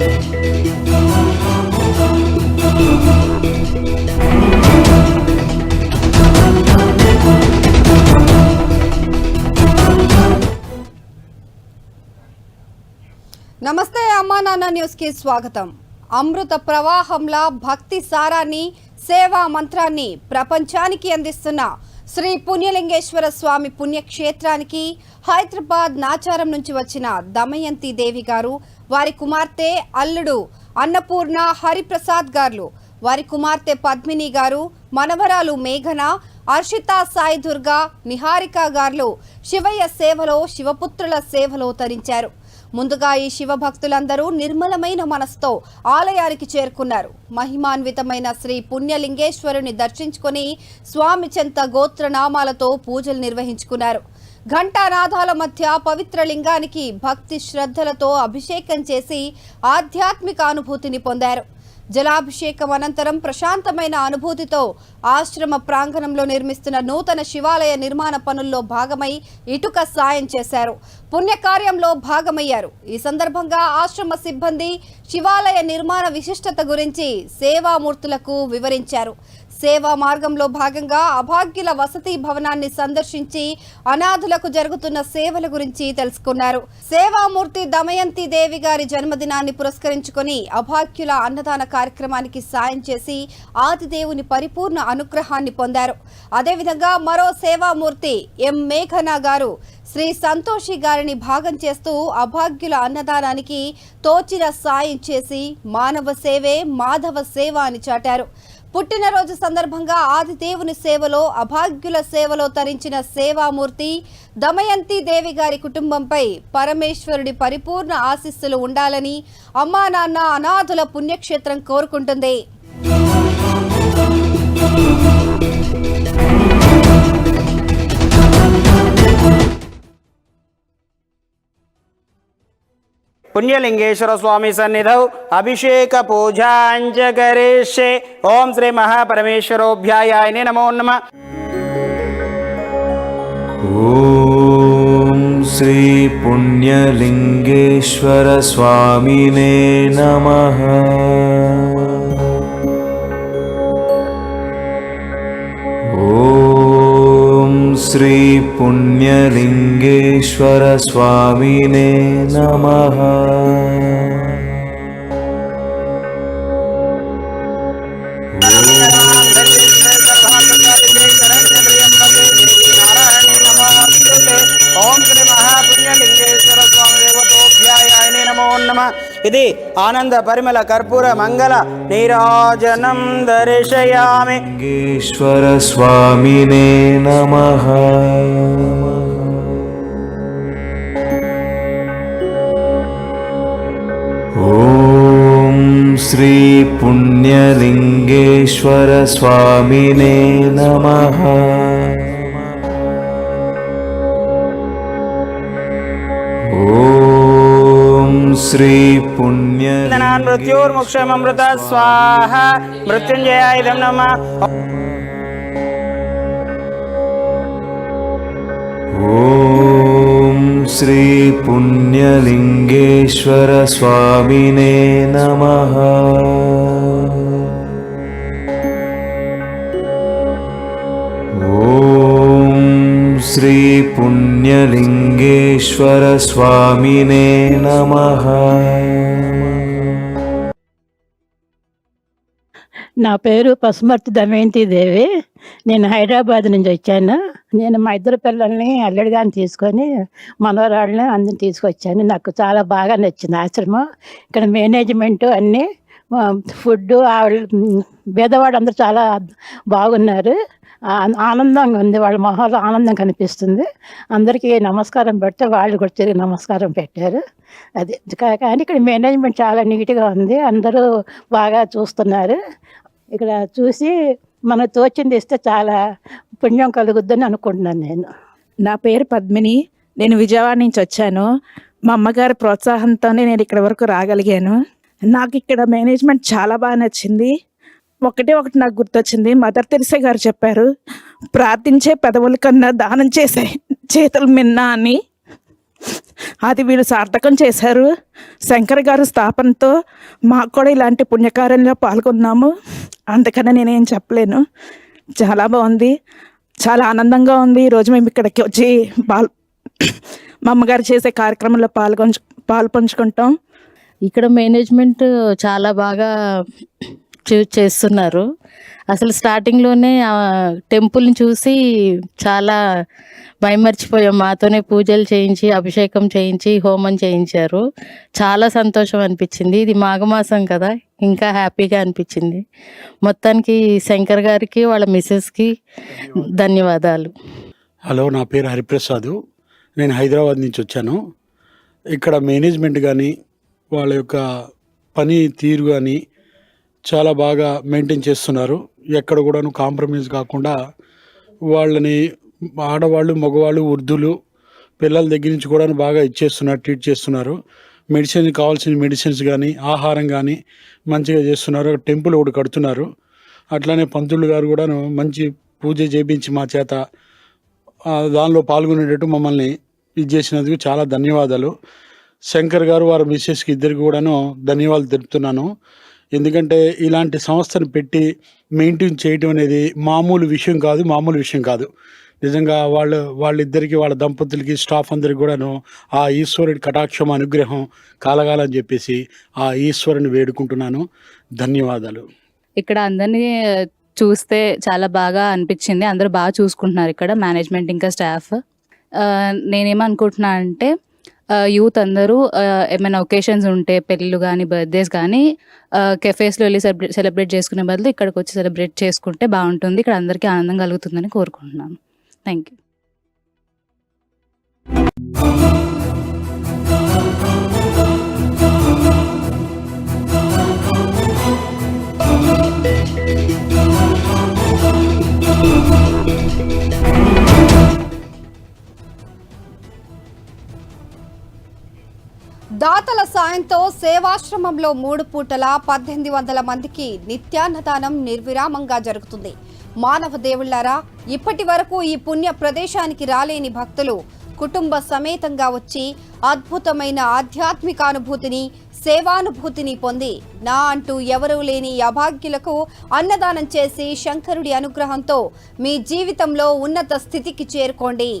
నమస్తే అమ్మా నాన్న న్యూస్ కి స్వాగతం. అమృత ప్రవాహంలా భక్తి సారాన్ని, సేవా మంత్రాన్ని ప్రపంచానికి అందిస్తున్న శ్రీ పుణ్యలింగేశ్వర స్వామి పుణ్యక్షేత్రానికి హైదరాబాద్ నాచారం నుంచి వచ్చిన దమయంతి దేవి గారు, వారి కుమార్తె అల్లుడు అన్నపూర్ణ హరిప్రసాద్ గారు, వారి కుమార్తె పద్మిని గారు, మనవరాలు మేఘన, అర్షిత సాయి దుర్గా, నిహారిక గారు శివయ్య సేవలో, శివపుత్రుల సేవలో తరించారు. ముందుగా ఈ శివభక్తులందరూ నిర్మలమైన మనసుతో ఆలయానికి చేరుకున్నారు. మహిమాన్వితమైన శ్రీ పుణ్యలింగేశ్వరుని దర్శించుకొని స్వామి చెంత గోత్రనామాలతో పూజలు నిర్వహించుకున్నారు. ఘంటానాదాల మధ్య పవిత్ర లింగానికి భక్తి శ్రద్ధలతో అభిషేకం చేసి ఆధ్యాత్మిక అనుభూతిని పొందారు. జలాభిషేకం అనంతరం ప్రశాంతమైన అనుభూతితో ఆశ్రమ ప్రాంగణంలో నిర్మిస్తున్న నూతన శివాలయ నిర్మాణ పనుల్లో భాగమై ఇటుక సాయం చేశారు. పుణ్యకార్యంలో భాగమయ్యారు. ఈ సందర్భంగా ఆశ్రమ సిబ్బంది శివాలయ నిర్మాణ విశిష్టత గురించి సేవామూర్తులకు వివరించారు. సేవా మార్గంలో భాగంగా అభాగ్యుల వసతి భవనాన్ని సందర్శించి అనాథులకు జరుగుతున్న సేవల గురించి తెలుసుకున్నారు. సేవామూర్తి దమయంతి దేవి గారి జన్మదినాన్ని పురస్కరించుకొని అభాగ్యుల అన్నదాన కార్యక్రమానికి సాయం చేసి ఆదిదేవుని పరిపూర్ణ అనుగ్రహాన్ని పొందారు. అదేవిధంగా మరో సేవామూర్తి ఎం మేఘన గారు శ్రీ సంతోషి గారిని భాగం చేస్తూ అభాగ్యుల అన్నదానానికి తోచిన సాయం చేసి మానవ సేవే మాధవ సేవ అని చాటారు. పుట్టినరోజు సందర్భంగా ఆదిదేవుని సేవలో, అభాగ్యుల సేవలో తరించిన సేవామూర్తి దమయంతి దేవి గారి కుటుంబంపై పరమేశ్వరుడి పరిపూర్ణ ఆశీస్సులు ఉండాలని అమ్మా నాన్న అనాథుల పుణ్యక్షేత్రం కోరుకుంటుంది. पुण्यलिंगेश्वर स्वामी सन्निधौ अभिषेक पूजांच करिष्ये. ओम श्री महापरमेश्वरोऽभ्यायाय नमो नमः. ओम श्री पुण्यलिंगेश्वर स्वामिने नमः. श्री पुण्यलिंगेश्वर स्वामिने नमः. ओम श्री महापुण्यलिंगेश्वर स्वामी देवतोऽभ्यायाय नमो नमः. इति आनंद परिमल कर्पूर मंगल नीराजनं दर्शयामि. लिंगेश्वर स्वामिने नमः. ओम श्री पुण्यलिंगेश्वर स्वामिने नमः. श्री पुण्य मृत्युर्मुक्षमृत स्वाहा. मृत्युंजयाय नमः. ओम श्री पुण्यलिंगेश्वर स्वामिने नमः. श्री पुण्यलिंगेश्वर स्वामिने नमः. నా పేరు పసుమర్తి దమయంతి దేవి. నేను హైదరాబాద్ నుంచి వచ్చాను. నేను మా ఇద్దరు పిల్లల్ని అల్లుడి గారిని తీసుకొని మనవరాళ్ళని అందరిని తీసుకొచ్చాను. నాకు చాలా బాగా నచ్చింది ఆశ్రమం. ఇక్కడ మేనేజ్మెంటు అన్నీ, ఫుడ్, పేదవాడు అందరూ చాలా బాగున్నారు. ఆనందంగా ఉంది. వాళ్ళ మొహాల్లో ఆనందం కనిపిస్తుంది. అందరికీ నమస్కారం పెడితే వాళ్ళు కూడా తిరిగి నమస్కారం పెట్టారు. అది కానీ ఇక్కడ మేనేజ్మెంట్ చాలా నీట్గా ఉంది. అందరూ బాగా చూస్తున్నారు. ఇక్కడ చూసి మనకు తోచింది ఇస్తే చాలా పుణ్యం కలుగుద్దని అనుకుంటున్నాను నేను. నా పేరు పద్మిని. నేను విజయవాడ నుంచి వచ్చాను. మా అమ్మగారి ప్రోత్సాహంతోనే నేను ఇక్కడ వరకు రాగలిగాను. నాకు ఇక్కడ మేనేజ్మెంట్ చాలా బాగా నచ్చింది. ఒకటి నాకు గుర్తొచ్చింది. మదర్ తెరిసా గారు చెప్పారు, ప్రార్థించే పెదవుల కన్నా దానం చేసే చేతులు మిన్నా అని. అది వీళ్ళు సార్థకం చేశారు. శంకర్ గారు స్థాపనతో మాకు కూడా ఇలాంటి పుణ్యకార్యంలో పాల్గొన్నాము. అందుకని నేనేం చెప్పలేను. చాలా బాగుంది, చాలా ఆనందంగా ఉంది. ఈరోజు మేము ఇక్కడికి వచ్చి మా అమ్మగారు చేసే కార్యక్రమంలో పాల్పంచుకుంటాం. ఇక్కడ మేనేజ్మెంట్ చాలా బాగా చేస్తున్నారు. అసలు స్టార్టింగ్లోనే టెంపుల్ని చూసి చాలా మైమర్చిపోయాం. మాతోనే పూజలు చేయించి, అభిషేకం చేయించి, హోమం చేయించారు. చాలా సంతోషం అనిపించింది. ఇది మాఘమాసం కదా, ఇంకా హ్యాపీగా అనిపించింది. మొత్తానికి శంకర్ గారికి, వాళ్ళ మిస్సెస్కి ధన్యవాదాలు. హలో, నా పేరు హరిప్రసాద్. నేను హైదరాబాద్ నుంచి వచ్చాను. ఇక్కడ మేనేజ్మెంట్ కానీ వాళ్ళ యొక్క పని తీరు కానీ చాలా బాగా మెయింటైన్ చేస్తున్నారు. ఎక్కడ కూడాను కాంప్రమైజ్ కాకుండా వాళ్ళని ఆడవాళ్ళు, మగవాళ్ళు, వృద్ధులు, పిల్లల దగ్గర నుంచి కూడా బాగా ట్రీట్ చేస్తున్నారు. మెడిసిన్ కావాల్సిన మెడిసిన్స్ కానీ, ఆహారం కానీ మంచిగా చేస్తున్నారు. టెంపుల్ ఒకటి కడుతున్నారు. అట్లానే పంతులు గారు కూడాను మంచి పూజ చేయించి మా చేత దానిలో పాల్గొనేటట్టు మమ్మల్ని చేసినందుకు చాలా ధన్యవాదాలు. శంకర్ గారు, వారి మిస్సెస్కి ఇద్దరికి కూడాను ధన్యవాదాలు తెలుపుతున్నాను. ఎందుకంటే ఇలాంటి సంస్థను పెట్టి మెయింటైన్ చేయడం అనేది మామూలు విషయం కాదు. నిజంగా వాళ్ళిద్దరికి, వాళ్ళ దంపతులకి, స్టాఫ్ అందరికి కూడాను ఆ ఈశ్వరుడి కటాక్షం, అనుగ్రహం కలగాలని చెప్పేసి ఆ ఈశ్వరుని వేడుకుంటున్నాను. ధన్యవాదాలు. ఇక్కడ అందరినీ చూస్తే చాలా బాగా అనిపించింది. అందరూ బాగా చూసుకుంటున్నారు ఇక్కడ, మేనేజ్మెంట్ ఇంకా స్టాఫ్. నేనేమనుకుంటున్నా అంటే యూత్ అందరూ ఏమైనా ఒకేషన్స్ ఉంటే, పెళ్ళిళ్ళు కానీ, బర్త్డేస్ కానీ, కెఫేస్లో వెళ్ళి సెలబ్రేట్ చేసుకునే బదులు ఇక్కడికి వచ్చి సెలబ్రేట్ చేసుకుంటే బాగుంటుంది. ఇక్కడ అందరికీ ఆనందం కలుగుతుందని కోరుకుంటున్నాను. Thank you. దాతల సాయంతో సేవాశ్రమంలో 3 పూటల 1800 మందికి నిత్యాన్నదానం నిర్విరామంగా జరుగుతుంది. మానవ దేవుళ్లారా, ఇప్పటి వరకు ఈ పుణ్య ప్రదేశానికి రాలేని భక్తులు కుటుంబ సమేతంగా వచ్చి అద్భుతమైన ఆధ్యాత్మిక అనుభూతిని, సేవానుభూతిని పొంది నా అంటూ ఎవరూ లేని అభాగ్యులకు అన్నదానం చేసి శంకరుడి అనుగ్రహంతో మీ జీవితంలో ఉన్నత స్థితికి చేరుకోండి.